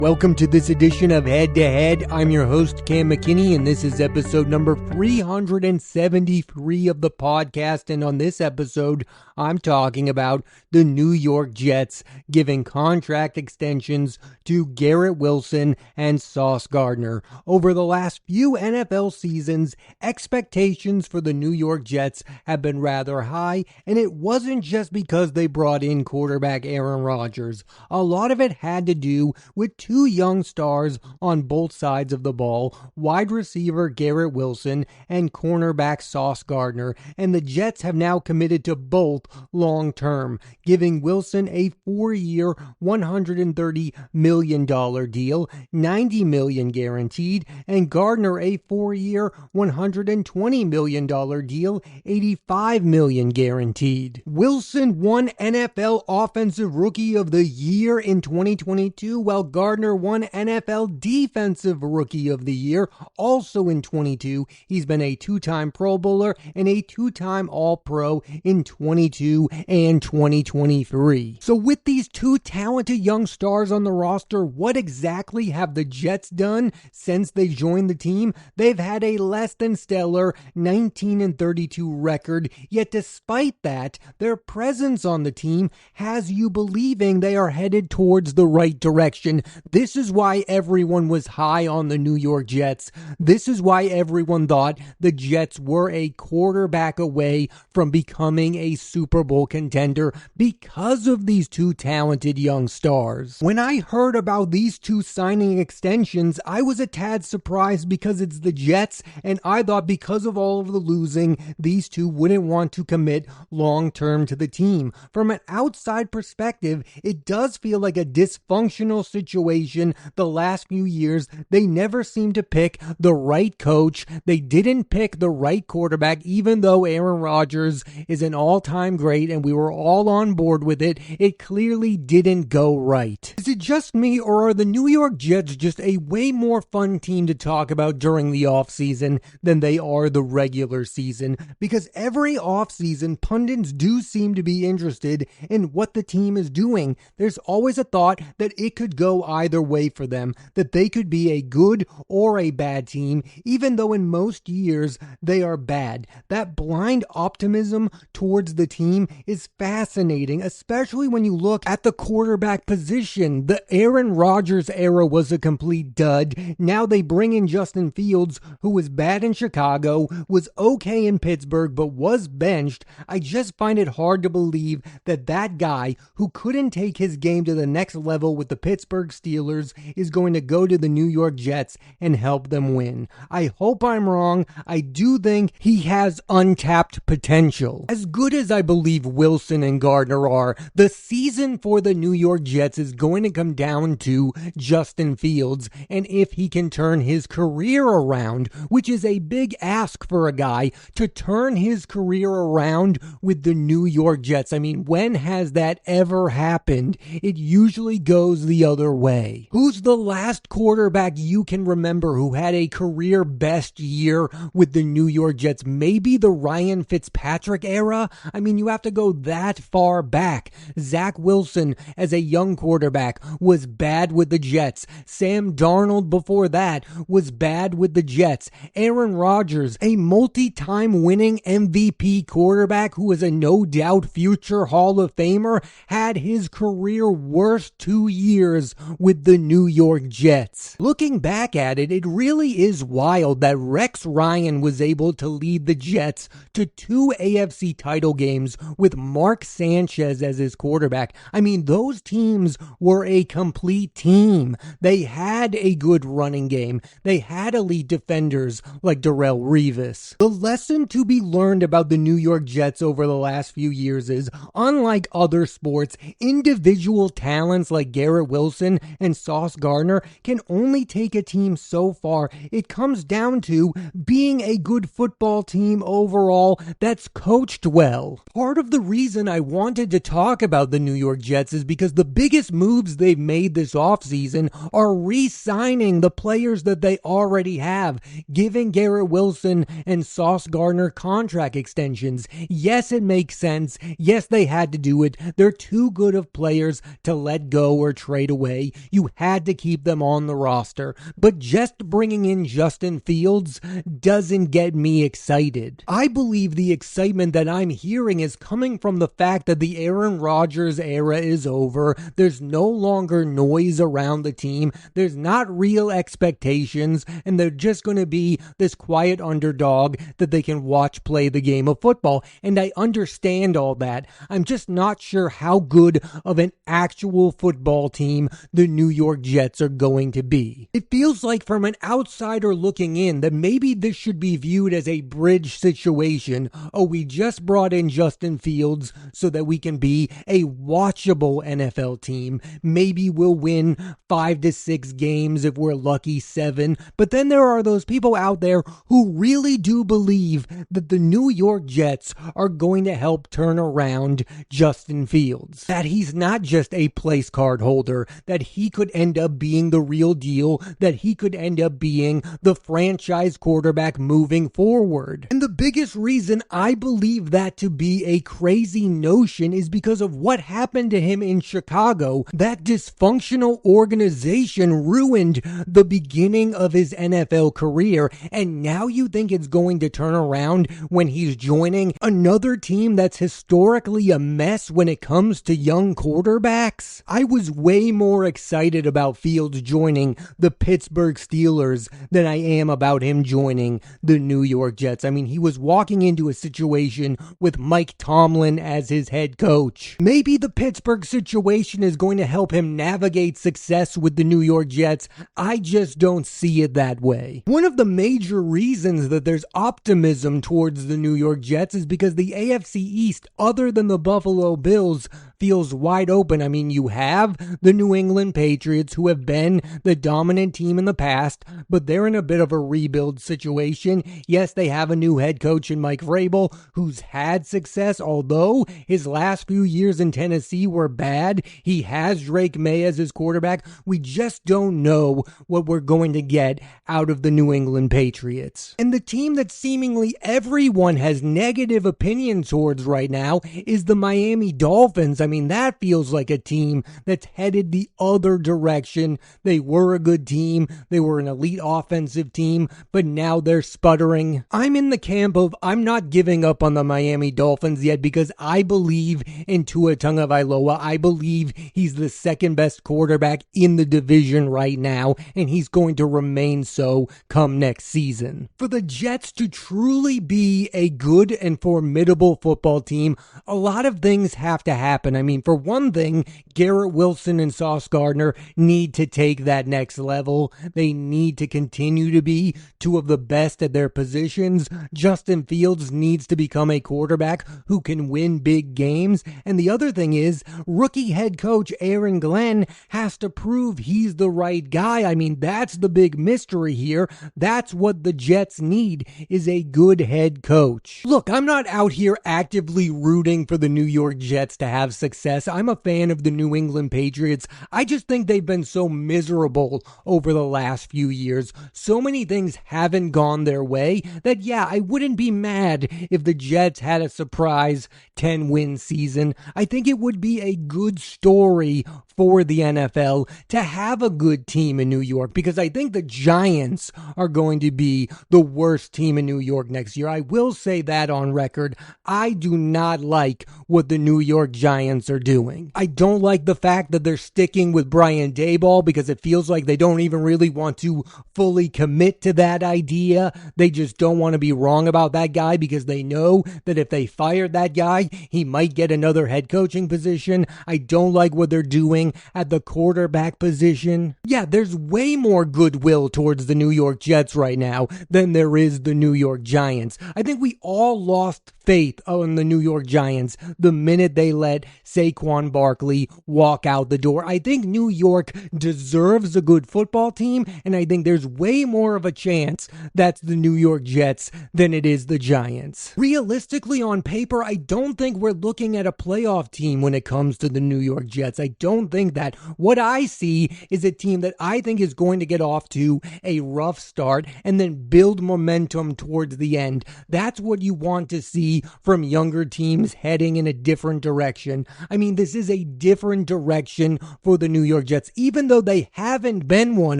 Welcome to this edition of Head to Head. I'm your host, Cam McKinney, and this is episode number 373 of the podcast. And on this episode, I'm talking about the New York Jets giving contract extensions to Garrett Wilson and Sauce Gardner. Over the last few NFL seasons, expectations for the New York Jets have been rather high, and it wasn't just because they brought in quarterback Aaron Rodgers. A lot of it had to do with two young stars on both sides of the ball, wide receiver Garrett Wilson and cornerback Sauce Gardner, and the Jets have now committed to both long term, giving Wilson a 4-year, $130 million deal, $90 million guaranteed, and Gardner a 4-year, $120 million deal, $85 million guaranteed. Wilson won NFL Offensive Rookie of the Year in 2022, while Gardner won NFL Defensive Rookie of the Year also in 22. He's been a 2-time Pro Bowler and a 2-time All-Pro in 22 and 2023. So with these two talented young stars on the roster, what exactly have the Jets done since they joined the team? They've had a less than stellar 19-32 record, yet despite that, their presence on the team has you believing they are headed towards the right direction. This is why everyone was high on the New York Jets. This is why everyone thought the Jets were a quarterback away from becoming a Super Bowl contender because of these two talented young stars. When I heard about these two signing extensions, I was a tad surprised because it's the Jets, and I thought because of all of the losing, these two wouldn't want to commit long-term to the team. From an outside perspective, it does feel like a dysfunctional situation. The last few years, they never seemed to pick the right coach. They didn't pick the right quarterback, even though Aaron Rodgers is an all-time great and we were all on board with it. It clearly didn't go right. Is it just me, or are the New York Jets just a way more fun team to talk about during the offseason than they are the regular season? Because every offseason, pundits do seem to be interested in what the team is doing. There's always a thought that it could go either way for them, that they could be a good or a bad team, even though in most years they are bad. That blind optimism towards the team is fascinating, especially when you look at the quarterback position. The Aaron Rodgers era was a complete dud. Now they bring in Justin Fields, who was bad in Chicago, was okay in Pittsburgh, but was benched. I just find it hard to believe that that guy, who couldn't take his game to the next level with the Pittsburgh Steelers, is going to go to the New York Jets and help them win. I hope I'm wrong. I do think he has untapped potential. As good as I believe Wilson and Gardner are, the season for the New York Jets is going to come down to Justin Fields and if he can turn his career around, which is a big ask for a guy to turn his career around with the New York Jets. I mean, when has that ever happened? It usually goes the other way. Who's the last quarterback you can remember who had a career best year with the New York Jets? Maybe the Ryan Fitzpatrick era? I mean, you have to go that far back. Zach Wilson, as a young quarterback, was bad with the Jets. Sam Darnold before that was bad with the Jets. Aaron Rodgers, a multi-time winning MVP quarterback who is a no-doubt future Hall of Famer, had his career worst 2 years with the New York Jets. Looking back at it, it really is wild that Rex Ryan was able to lead the Jets to 2 AFC title games with Mark Sanchez as his quarterback. I mean, those teams were a complete team. They had a good running game. They had elite defenders like Darrelle Revis. The lesson to be learned about the New York Jets over the last few years is, unlike other sports, individual talents like Garrett Wilson and Sauce Gardner can only take a team so far. It comes down to being a good football team overall that's coached well. Part of the reason I wanted to talk about the New York Jets is because the biggest moves they've made this offseason are re-signing the players that they already have, giving Garrett Wilson and Sauce Gardner contract extensions. Yes, it makes sense. Yes, they had to do it. They're too good of players to let go or trade away. You had to keep them on the roster. But just bringing in Justin Fields doesn't get me excited. I believe the excitement that I'm hearing is coming from the fact that the Aaron Rodgers era is over. There's no longer noise around the team. There's not real expectations, and they're just going to be this quiet underdog that they can watch play the game of football. And I understand all that. I'm just not sure how good of an actual football team the New York Jets are going to be. It feels like from an outsider looking in that maybe this should be viewed as a bridge situation. Oh, we just brought in Justin Fields so that we can be a watchable NFL team. Maybe we'll win 5 to 6 games if we're lucky, 7. But then there are those people out there who really do believe that the New York Jets are going to help turn around Justin Fields. That he's not just a place card holder, that he could end up being the real deal, that he could end up being the franchise quarterback moving forward. And the biggest reason I believe that to be a crazy notion is because of what happened to him in Chicago. That dysfunctional organization ruined the beginning of his NFL career, and now you think it's going to turn around when he's joining another team that's historically a mess when it comes to young quarterbacks? I was way more excited about Fields joining the Pittsburgh Steelers than I am about him joining the New York Jets. I mean, he was walking into a situation with Mike Tomlin as his head coach. Maybe the Pittsburgh situation is going to help him navigate success with the New York Jets. I just don't see it that way. One of the major reasons that there's optimism towards the New York Jets is because the AFC East, other than the Buffalo Bills, feels wide open. I mean, you have the New England Patriots, who have been the dominant team in the past, but they're in a bit of a rebuild situation. Yes, they have a new head coach in Mike Vrabel, who's had success, although his last few years in Tennessee were bad. He has Drake May as his quarterback. We just don't know what we're going to get out of the New England Patriots. And the team that seemingly everyone has negative opinions towards right now is the Miami Dolphins. I mean, that feels like a team that's headed the other direction. They were a good team. They were an elite offensive team, but now they're sputtering. I'm in the camp of I'm not giving up on the Miami Dolphins yet because I believe in Tua Tagovailoa. I believe he's the second best quarterback in the division right now, and he's going to remain so come next season. For the Jets to truly be a good and formidable football team, a lot of things have to happen. I mean, for one thing, Garrett Wilson and Sauce Gardner need to take that next level. They need to continue to be two of the best at their positions. Justin Fields needs to become a quarterback who can win big games. And the other thing is, rookie head coach Aaron Glenn has to prove he's the right guy. I mean, that's the big mystery here. That's what the Jets need, is a good head coach. Look, I'm not out here actively rooting for the New York Jets to have success. I'm a fan of the New England Patriots. I just think they've been so miserable over the last few years. So many things haven't gone their way that, yeah, I wouldn't be mad if the Jets had a surprise 10-win season. I think it would be a good story for the NFL to have a good team in New York, because I think the Giants are going to be the worst team in New York next year. I will say that on record. I do not like what the New York Giants are doing. I don't like the fact that they're sticking with Brian Daboll because it feels like they don't even really want to fully commit to that idea. They just don't want to be wrong about that guy because they know that if they fired that guy, he might get another head coaching position. I don't like what they're doing at the quarterback position. Yeah, there's way more goodwill towards the New York Jets right now than there is the New York Giants. I think we all lost faith in the New York Giants the minute they let Saquon Barkley walk out the door. I think New York deserves a good football team, and I think there's way more of a chance that's the New York Jets than it is the Giants. Realistically, on paper, I don't think we're looking at a playoff team when it comes to the New York Jets. I don't think that. What I see is a team that I think is going to get off to a rough start and then build momentum towards the end. That's what you want to see from younger teams heading in a different direction. I mean, this is a different direction for the New York Jets. Even though they haven't been one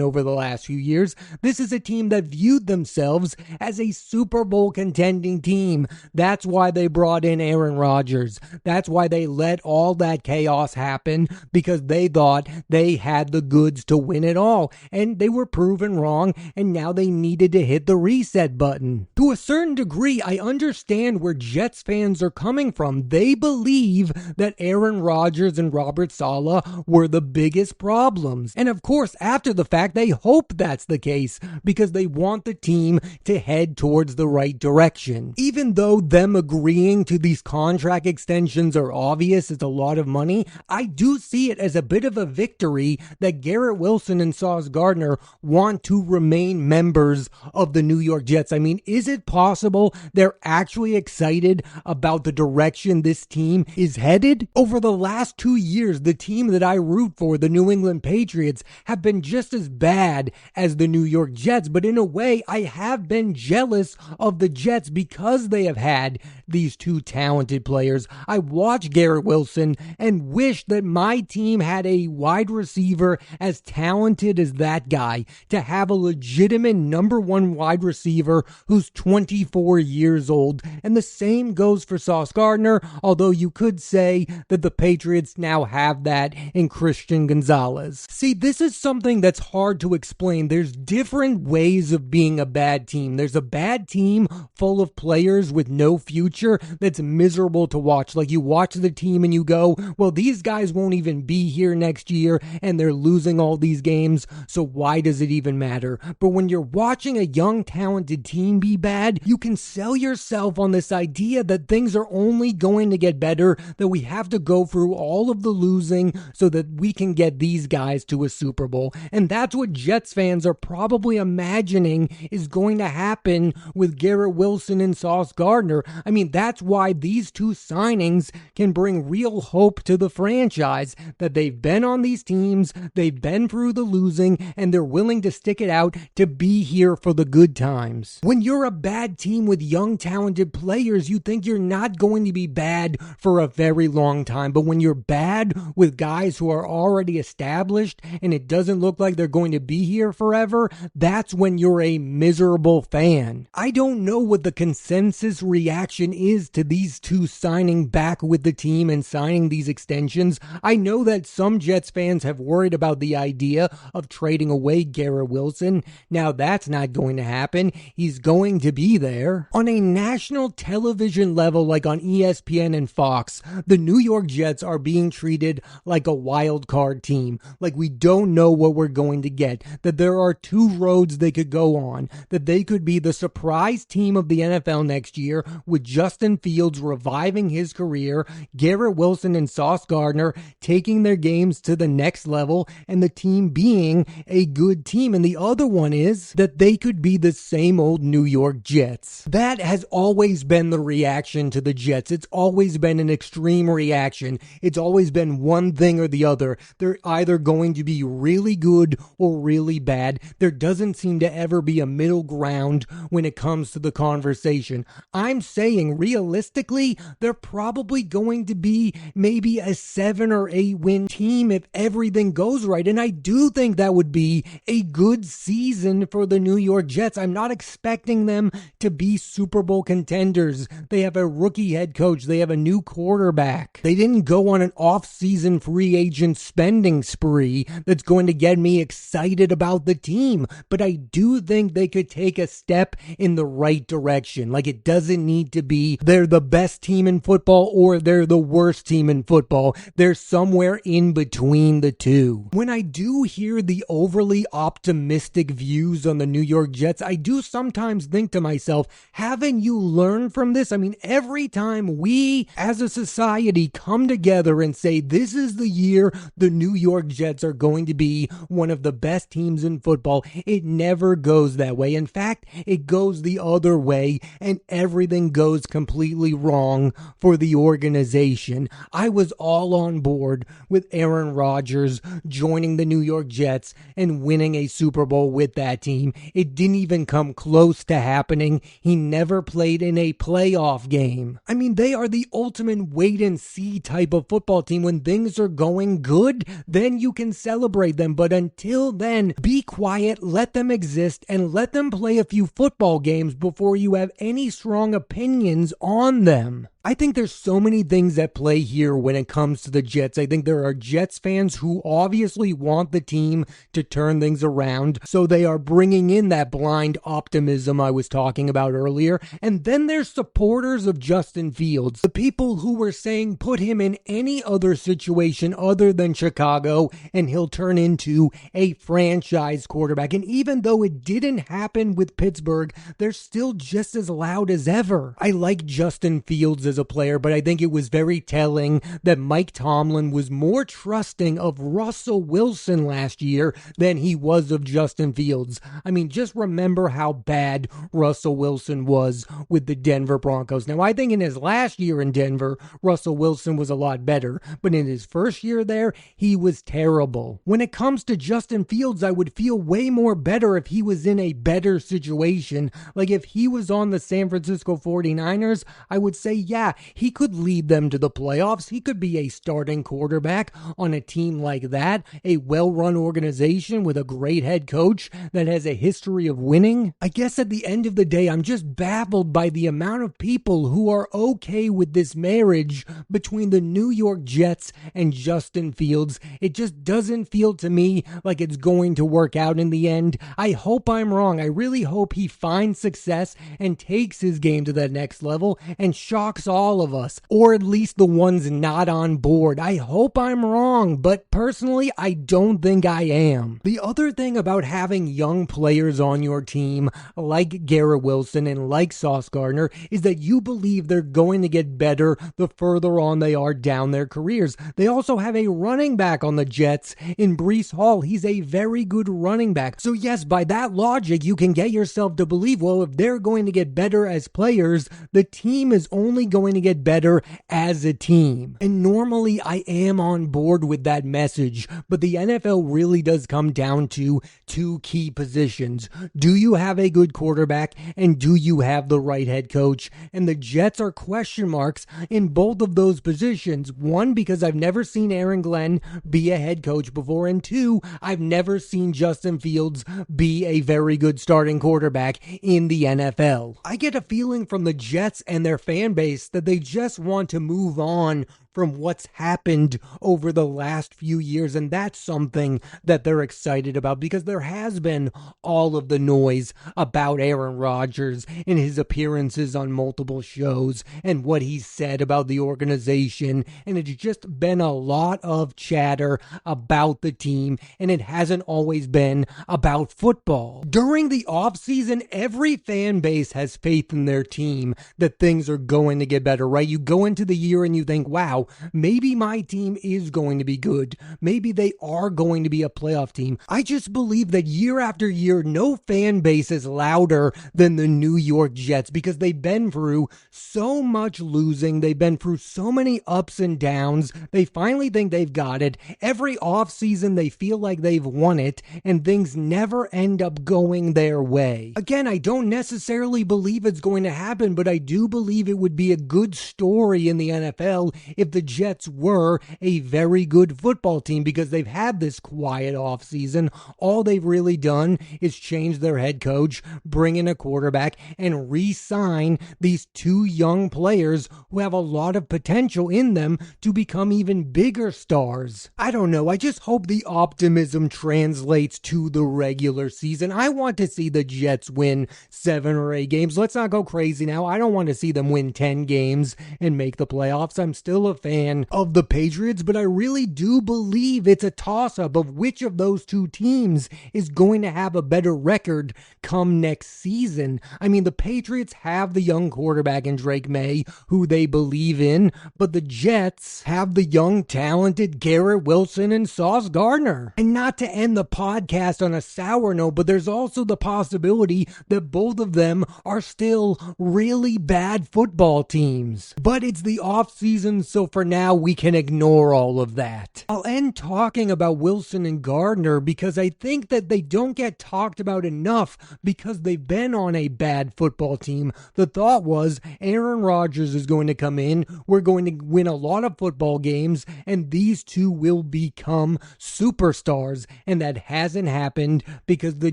over the last few years, this is a team that viewed themselves as a Super Bowl contending team. That's why they brought in Aaron Rodgers. That's why they let all that chaos happen, because they thought they had the goods to win it all. And they were proven wrong, and now they needed to hit the reset button. To a certain degree, I understand where Jets fans are coming from. They believe that Aaron Rodgers and Robert Saleh were the biggest problems. And of course, after the fact, they hope that's the case because they want the team to head towards the right direction. Even though them agreeing to these contract extensions are obvious, it's a lot of money, I do see it as a bit of a victory that Garrett Wilson and Sauce Gardner want to remain members of the New York Jets. I mean, is it possible they're actually excited about the direction this team is headed? Over the last 2 years, the team that I root for, the New England Patriots, have been just as bad as the New York Jets. But in a way, I have been jealous of the Jets because they have had these two talented players. I watch Garrett Wilson and wish that my team had a wide receiver as talented as that guy, to have a legitimate number one wide receiver who's 24 years old. And the same goes for Sauce Gardner, although you could say that the Patriots now have that in Christian Gonzalez. See, this is something that's hard to explain. There's different ways of being a bad team. There's a bad team full of players with no future that's miserable to watch. Like, you watch the team and you go, well, these guys won't even be here next year and they're losing all these games, so why does it even matter? But when you're watching a young, talented team be bad, you can sell yourself on this idea that things are only going to get better, that we have to go through all of the losing so that we can get these guys to a Super Bowl. And that's what Jets fans are probably imagining is going to happen with Garrett Wilson and Sauce Gardner. I mean, that's why these two signings can bring real hope to the franchise, that they've been on these teams, they've been through the losing, and they're willing to stick it out to be here for the good times. When you're a bad team with young, talented players, you think you're not going to be bad for a very long time. But when you're bad with guys who are already established and it doesn't look like they're going to be here forever, that's when you're a miserable fan. I don't know what the consensus reaction is to these two signing back with the team and signing these extensions. I know that some Jets fans have worried about the idea of trading away Garrett Wilson. Now, that's not going to happen. He's going to be there. On a national television level, like on ESPN and Fox, the New York Jets are being treated like a wild card team. Like, we don't know what we're going to get. That there are two roads they could go on. That they could be the surprise team of the NFL next year, with Justin Fields reviving his career, Garrett Wilson and Sauce Gardner taking their games to the next level, and the team being a good team. And the other one is that they could be the same old New York Jets. That has always been the reaction to the Jets. It's always been an extreme reaction. It's always been one thing or the other. They're either going to be really good or really bad. There doesn't seem to ever be a middle ground when it comes to the conversation. I'm saying realistically, they're probably going to be maybe a 7 or 8 win team if everything goes right. And I do think that would be a good season for the New York Jets. I'm not expecting them to be Super Bowl contenders. They have a rookie head coach. They have a new quarterback. They didn't go on an off-season free agent spending spree that's going to get me excited about the team. But I do think they could take a step in the right direction. Like, it doesn't need to be they're the best team in football or they're the worst team in football. They're somewhere in between the two. When I do hear the overly optimistic views on the New York Jets, I do sometimes think to myself, haven't you learned from this? I mean, every time we as a society come together and say this is the year the New York Jets are going to be one of the best teams in football, it never goes that way. In fact, it goes the other way and everything goes completely wrong for the organization. I was all on board with Aaron Rodgers joining the New York Jets and winning a Super Bowl with that team. It didn't even come close to happening. He never played in a playoff game. I mean, they are the ultimate wait and see see type of football team. When things are going good, then you can celebrate them. But until then, be quiet, let them exist, and let them play a few football games before you have any strong opinions on them. I think there's so many things at play here when it comes to the Jets. I think there are Jets fans who obviously want the team to turn things around, so they are bringing in that blind optimism I was talking about earlier. And then there's supporters of Justin Fields, the people who were saying put him in any other situation other than Chicago and he'll turn into a franchise quarterback. And even though it didn't happen with Pittsburgh, they're still just as loud as ever. I like Justin Fields as a player, but I think it was very telling that Mike Tomlin was more trusting of Russell Wilson last year than he was of Justin Fields. I mean, just remember how bad Russell Wilson was with the Denver Broncos. Now, I think in his last year in Denver, Russell Wilson was a lot better, but in his first year there, he was terrible. When it comes to Justin Fields, I would feel way more better if he was in a better situation. Like if he was on the San Francisco 49ers, I would say, yeah, he could lead them to the playoffs. He could be a starting quarterback on a team like that, a well-run organization with a great head coach that has a history of winning. I guess at the end of the day, I'm just baffled by the amount of people who are okay with this marriage between the New York Jets and Justin Fields. It just doesn't feel to me like it's going to work out in the end. I hope I'm wrong. I really hope he finds success and takes his game to that next level and shocks all of us, or at least the ones not on board. I hope I'm wrong, but personally, I don't think I am. The other thing about having young players on your team, like Garrett Wilson and like Sauce Gardner, is that you believe they're going to get better the further on they are down their careers. They also have a running back on the Jets in Breece Hall. He's a very good running back. So yes, by that logic, you can get yourself to believe, well, if they're going to get better as players, the team is only going to get better as a team. And normally I am on board with that message, but the NFL really does come down to two key positions. Do you have a good quarterback, and do you have the right head coach? And the Jets are question marks in both of those positions. One, because I've never seen Aaron Glenn be a head coach before, and two, I've never seen Justin Fields be a very good starting quarterback in the NFL. I get a feeling from the Jets and their fan base that they just want to move on from what's happened over the last few years, and that's something that they're excited about because there has been all of the noise about Aaron Rodgers and his appearances on multiple shows and what he's said about the organization, and it's just been a lot of chatter about the team, and it hasn't always been about football. During the offseason, every fan base has faith in their team that things are going to get better, right? You go into the year and you think, wow, maybe my team is going to be good. Maybe they are going to be a playoff team. I just believe that year after year, no fan base is louder than the New York Jets because they've been through so much losing. They've been through so many ups and downs. They finally think they've got it. Every offseason, they feel like they've won it, and things never end up going their way. Again, I don't necessarily believe it's going to happen, but I do believe it would be a good story in the NFL if the Jets were a very good football team because they've had this quiet offseason. All they've really done is change their head coach, bring in a quarterback, and re-sign these two young players who have a lot of potential in them to become even bigger stars. I don't know. I just hope the optimism translates to the regular season. I want to see the Jets win 7 or 8 games. Let's not go crazy now. I don't want to see them win 10 games and make the playoffs. I'm still a fan of the Patriots, but I really do believe it's a toss-up of which of those two teams is going to have a better record come next season. I mean, the Patriots have the young quarterback in Drake May, who they believe in, but the Jets have the young, talented Garrett Wilson and Sauce Gardner. And not to end the podcast on a sour note, but there's also the possibility that both of them are still really bad football teams. But it's the offseason, so but for now we can ignore all of that. I'll end talking about Wilson and Gardner because I think that they don't get talked about enough because they've been on a bad football team. The thought was Aaron Rodgers is going to come in, we're going to win a lot of football games, and these two will become superstars, and that hasn't happened because the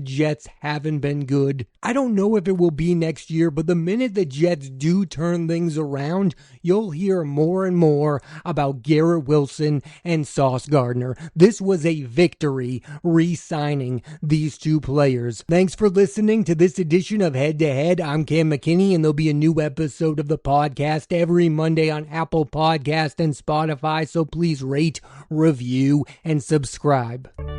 Jets haven't been good. I don't know if it will be next year, but the minute the Jets do turn things around, you'll hear more and more about Garrett Wilson and Sauce Gardner. This was a victory re-signing these two players. Thanks for listening to this edition of Head to Head. I'm Cam McKinney, and there'll be a new episode of the podcast every Monday on Apple Podcast and Spotify, so please rate, review, and subscribe.